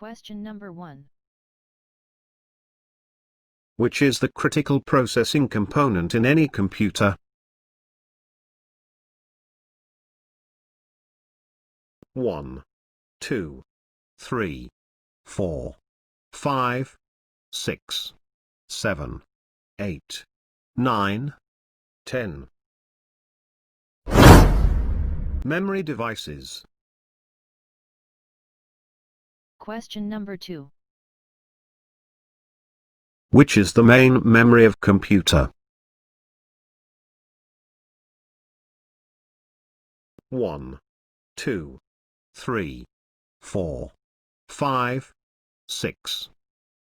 Question number 1. Which is the critical processing component in any computer? 1, 2, 3, 4, 5, 6, 7, 8, 9, 10. Memory devices. Question number 2. Which is the main memory of computer? 1, 2, 3, 4, 5, 6,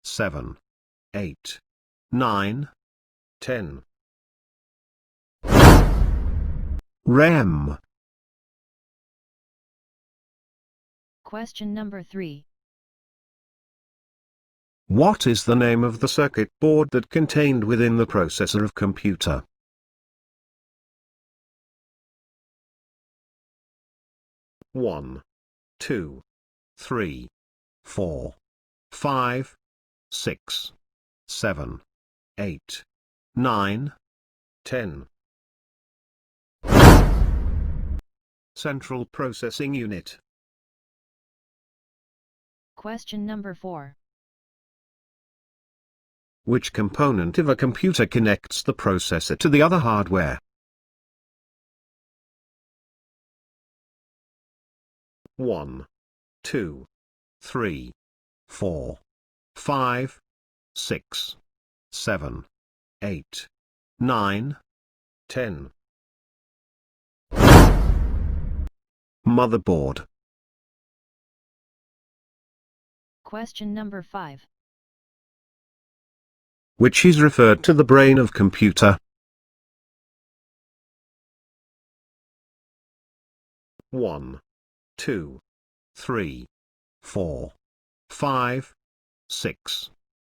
7, 8, 9, 10. RAM. Question number 3. What is the name of the circuit board that contained within the processor of computer? 1, 2, 3, 4, 5, 6, 7, 8, 9, 10. Central processing unit. Question number 4. Which component of a computer connects the processor to the other hardware? 1, 2, 3, 4, 5, 6, 7, 8, 9, 10. Motherboard. Question number 5. Which is referred to the brain of computer? 1, 2, 3, 4, 5, 6,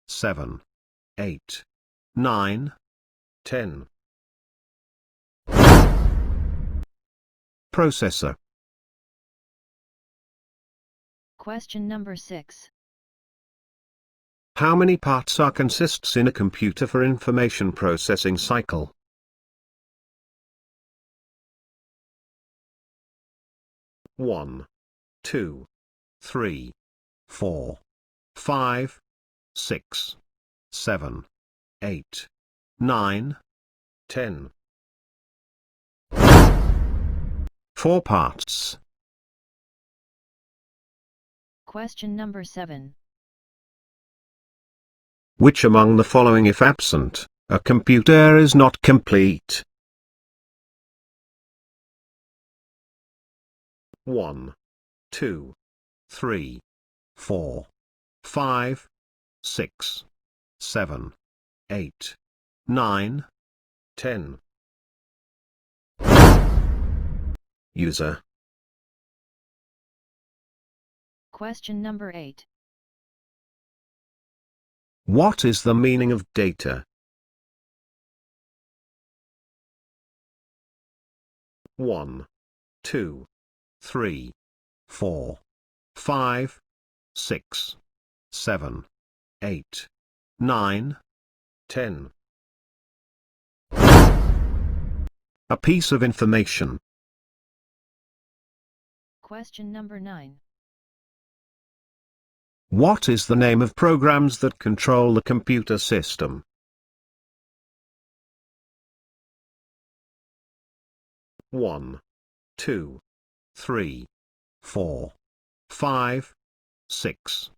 7, 8, 9, 10. Processor. Question number 6. How many parts are consists in a computer for information processing cycle? 1, 2, 3, 4, 5, 6, 7, 8, 9, 10. 4 parts. Question number 7. Which among the following, if absent, a computer is not complete? 1, 2, 3, 4, 5, 6, 7, 8, 9, 10. User. Question number 8. What is the meaning of data? 1, 2, 3, 4, 5, 6, 7, 8, 9, 10. A piece of information. Question number 9. What is the name of programs that control the computer system? 1, 2, 3, 4, 5, 6,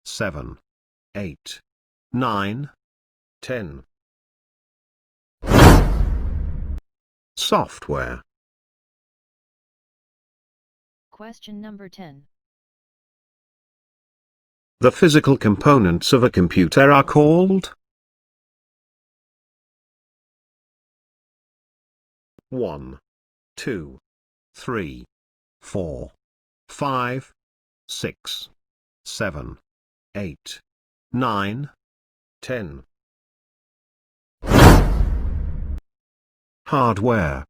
7, 8, 9, 10. Software. Question number 10. The physical components of a computer are called 1, 2, 3, 4, 5, 6, 7, 8, 9, 10. Hardware.